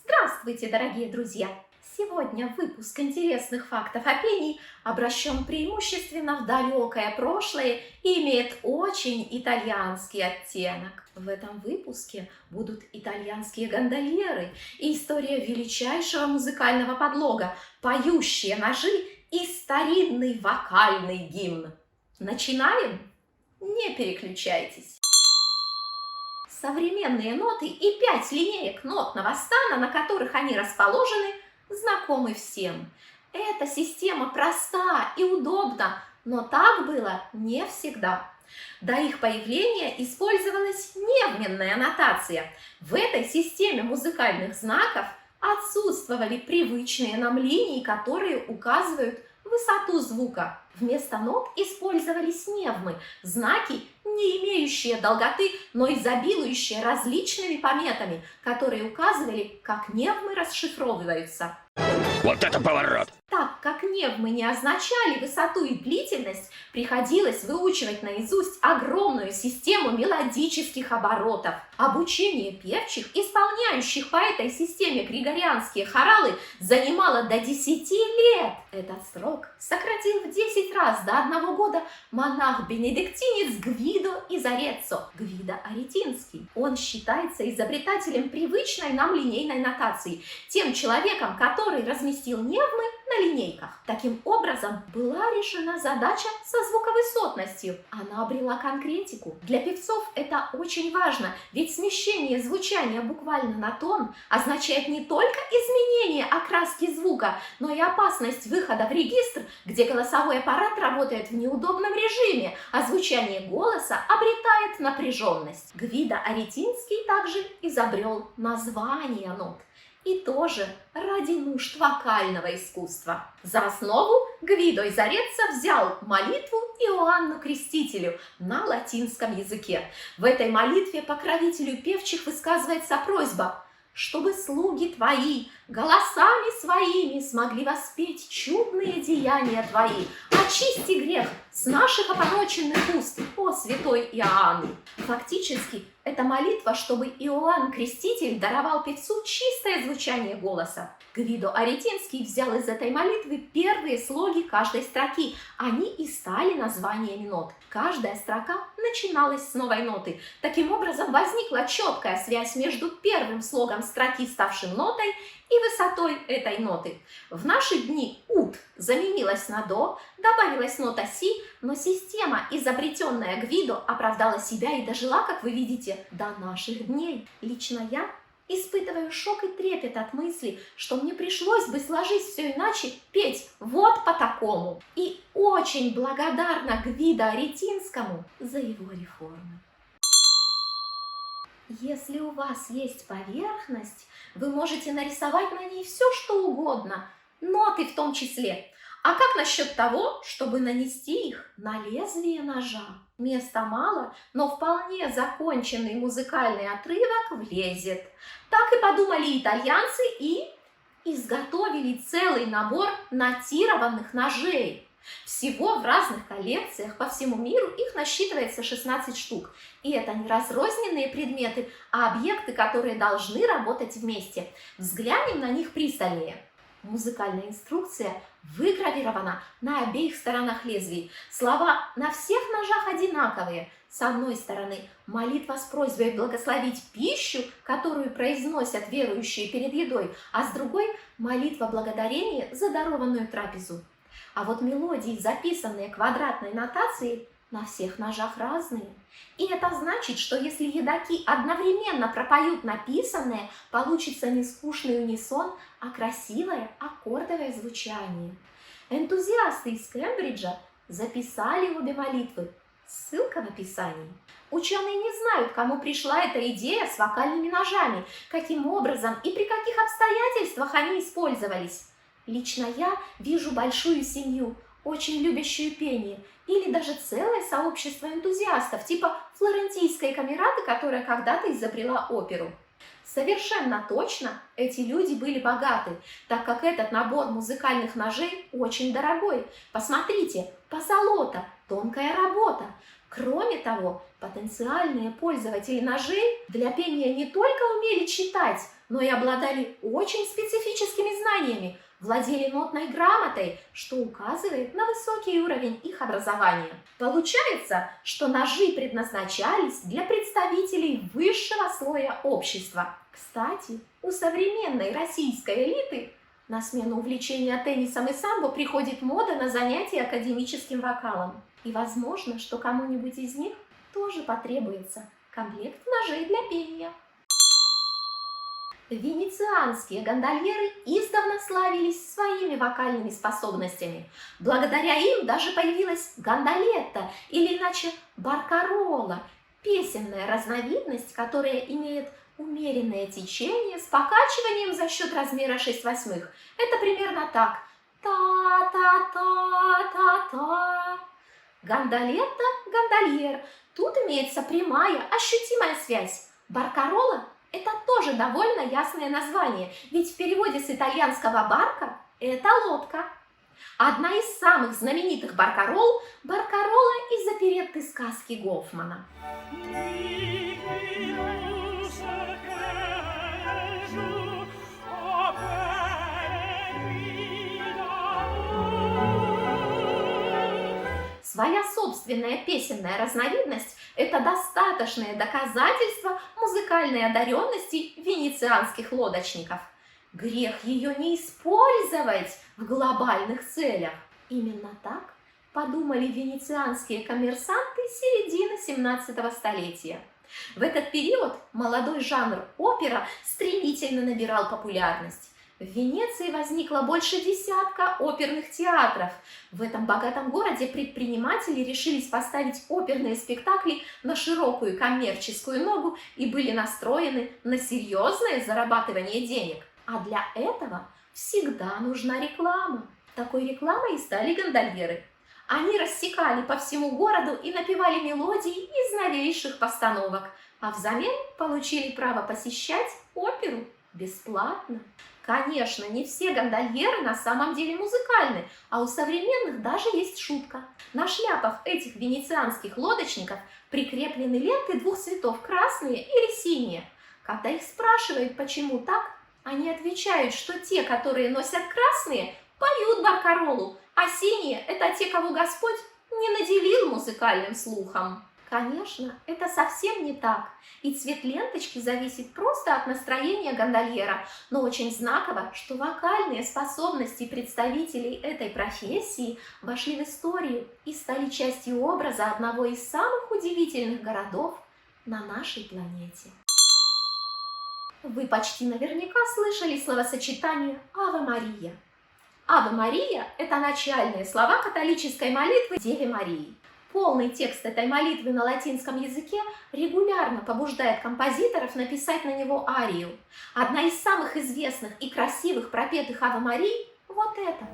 Здравствуйте, дорогие друзья! Сегодня выпуск интересных фактов о пении обращен преимущественно в далекое прошлое и имеет очень итальянский оттенок. В этом выпуске будут итальянские гондольеры и история величайшего музыкального подлога, поющие ножи и старинный вокальный гимн. Начинаем? Не переключайтесь! Современные ноты и 5 линеек нотного стана, на которых они расположены, знакомы всем. Эта система проста и удобна, но так было не всегда. До их появления использовалась невменная нотация. В этой системе музыкальных знаков отсутствовали привычные нам линии, которые указывают высоту звука. Вместо нот использовались невмы, знаки, не имеющие долготы, но изобилующие различными пометами, которые указывали, как невмы расшифровываются. Вот это поворот! Так как невмы не означали высоту и длительность, приходилось выучивать наизусть огромную систему мелодических оборотов. Обучение певчих, исполняющих по этой системе григорианские хоралы, занимало до 10 лет. Этот срок сократил в 10 раз до 1 года монах-бенедиктинец Гвидо из Ареццо, Гвидо Аретинский. Он считается изобретателем привычной нам линейной нотации, тем человеком, который разместил невмы на линейках. Таким образом, была решена задача со звуковысотностью. Она обрела конкретику. Для певцов это очень важно, ведь смещение звучания буквально на тон означает не только изменение окраски звука, но и опасность выхода в регистр, где голосовой аппарат работает в неудобном режиме, а звучание голоса обретает напряженность. Гвидо Аретинский также изобрел название нот. И тоже ради нужд вокального искусства. За основу Гвидо из Ареццо взял молитву Иоанну Крестителю на латинском языке. В этой молитве покровителю певчих высказывается просьба, чтобы слуги твои голосами своими смогли воспеть чудные деяния твои. Очисти грех с наших опороченных уст, о святой Иоанн. Фактически, это молитва, чтобы Иоанн Креститель даровал певцу чистое звучание голоса. Гвидо Аретинский взял из этой молитвы первые слоги каждой строки. Они и стали названиями нот. Каждая строка начиналась с новой ноты. Таким образом, возникла четкая связь между первым слогом строки, ставшим нотой, и высотой этой ноты. В наши дни ут заменилась на до, добавилась нота си, но система, изобретенная Гвидо, оправдала себя и дожила, как вы видите, до наших дней. Лично я испытываю шок и трепет от мысли, что мне пришлось бы сложить все иначе, петь вот по такому. И очень благодарна Гвидо Аретинскому за его реформы. Если у вас есть поверхность, вы можете нарисовать на ней все, что угодно, ноты в том числе. А как насчет того, чтобы нанести их на лезвие ножа? Места мало, но вполне законченный музыкальный отрывок влезет. Так и подумали итальянцы и изготовили целый набор нотированных ножей. Всего в разных коллекциях по всему миру их насчитывается 16 штук. И это не разрозненные предметы, а объекты, которые должны работать вместе. Взглянем на них пристальнее. Музыкальная инструкция выгравирована на обеих сторонах лезвий. Слова на всех ножах одинаковые. С одной стороны, молитва с просьбой благословить пищу, которую произносят верующие перед едой, а с другой – молитва благодарения за дарованную трапезу. А вот мелодии, записанные квадратной нотацией, на всех ножах разные. И это значит, что если едоки одновременно пропоют написанное, получится не скучный унисон, а красивое аккордовое звучание. Энтузиасты из Кембриджа записали обе молитвы. Ссылка в описании. Ученые не знают, кому пришла эта идея с вокальными ножами, каким образом и при каких обстоятельствах они использовались. Лично я вижу большую семью, очень любящую пение, или даже целое сообщество энтузиастов, типа флорентийской камераты, которая когда-то изобрела оперу. Совершенно точно эти люди были богаты, так как этот набор музыкальных ножей очень дорогой. Посмотрите, позолота, тонкая работа. Кроме того, потенциальные пользователи ножей для пения не только умели читать, но и обладали очень специфическими знаниями, владели нотной грамотой, что указывает на высокий уровень их образования. Получается, что ножи предназначались для представителей высшего слоя общества. Кстати, у современной российской элиты на смену увлечения теннисом и самбо приходит мода на занятия академическим вокалом. И возможно, что кому-нибудь из них тоже потребуется комплект ножей для пения. Венецианские гондольеры издавна славились своими вокальными способностями. Благодаря им даже появилась гондолетта, или иначе баркарола, песенная разновидность, которая имеет умеренное течение с покачиванием за счет размера 6/8. Это примерно так. Та-та-та-та-та. Гондолетта, гондольер. Тут имеется прямая, ощутимая связь. Баркарола – это тоже довольно ясное название, ведь в переводе с итальянского «барка» – это лодка. Одна из самых знаменитых баркарол – баркарола из оперетты сказки Гофмана. Своя собственная песенная разновидность – это достаточное доказательство музыкальной одаренности венецианских лодочников. Грех ее не использовать в глобальных целях. Именно так подумали венецианские коммерсанты середины 17 столетия. В этот период молодой жанр опера стремительно набирал популярность. В Венеции возникло больше десятка оперных театров. В этом богатом городе предприниматели решились поставить оперные спектакли на широкую коммерческую ногу и были настроены на серьезное зарабатывание денег. А для этого всегда нужна реклама. Такой рекламой и стали гондольеры. Они рассекали по всему городу и напевали мелодии из новейших постановок, а взамен получили право посещать оперу бесплатно. Конечно, не все гондольеры на самом деле музыкальны, а у современных даже есть шутка. На шляпах этих венецианских лодочников прикреплены ленты двух цветов, красные или синие. Когда их спрашивают, почему так, они отвечают, что те, которые носят красные, поют баркаролу, а синие – это те, кого Господь не наделил музыкальным слухом. Конечно, это совсем не так, и цвет ленточки зависит просто от настроения гондольера, но очень знаково, что вокальные способности представителей этой профессии вошли в историю и стали частью образа одного из самых удивительных городов на нашей планете. Вы почти наверняка слышали словосочетание «Аве Мария». «Аве Мария» – это начальные слова католической молитвы Деве Марии. Полный текст этой молитвы на латинском языке регулярно побуждает композиторов написать на него арию. Одна из самых известных и красивых пропетых Аве Марий – вот эта.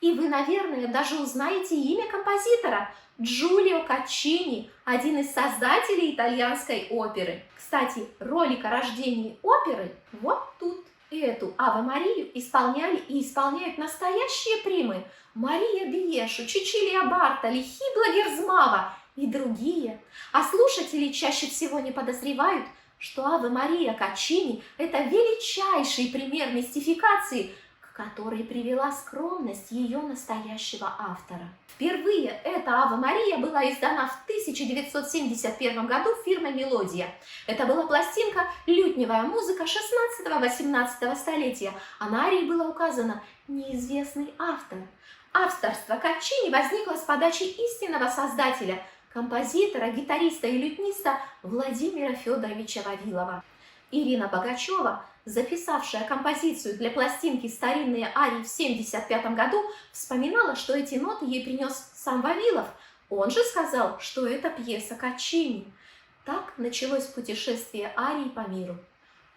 И вы, наверное, даже узнаете имя композитора – Джулио Каччини, один из создателей итальянской оперы. Кстати, ролик о рождении оперы вот тут. Эту Аве Марию исполняли и исполняют настоящие примы – Мария Биешу, Чичилия Бартоли, Хибла Герзмава и другие. А слушатели чаще всего не подозревают, что Аве Мария Каччини – это величайший пример мистификации, к которой привела скромность ее настоящего автора. Впервые эта Аве Мария была издана в 1971 году фирмой «Мелодия». Это была пластинка «Лютневая музыка» 16-18 столетия, а на арии было указано «неизвестный автор». Авторство Каччини возникло с подачи истинного создателя, композитора, гитариста и лютниста Владимира Федоровича Вавилова. Ирина Богачева, записавшая композицию для пластинки «Старинные арии» в 1975 году, вспоминала, что эти ноты ей принес сам Вавилов. Он же сказал, что это пьеса Каччини. Так началось путешествие арий по миру.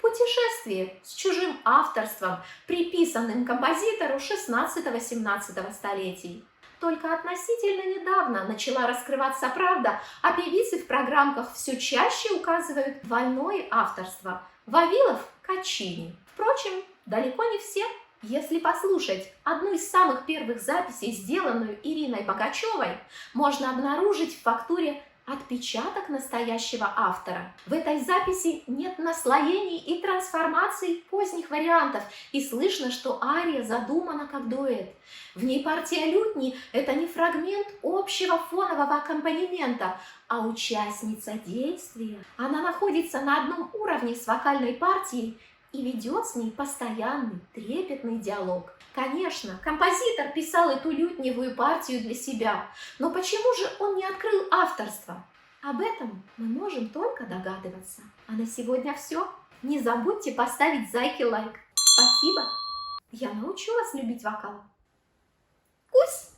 Путешествие с чужим авторством, приписанным композитору 16-17 столетий. Только относительно недавно начала раскрываться правда, а певицы в программках все чаще указывают двойное авторство – Вавилов – Каччини. Впрочем, далеко не все Если послушать одну из самых первых записей, сделанную Ириной Богачевой, можно обнаружить в фактуре отпечаток настоящего автора. В этой записи нет наслоений и трансформаций поздних вариантов, и слышно, что ария задумана как дуэт. В ней партия лютни – это не фрагмент общего фонового аккомпанемента, а участница действия. Она находится на одном уровне с вокальной партией и ведет с ней постоянный трепетный диалог. Конечно, композитор писал эту лютневую партию для себя, но почему же он не открыл авторство? Об этом мы можем только догадываться. А на сегодня все. Не забудьте поставить зайки лайк. Спасибо. Я научу вас любить вокал. Кусь!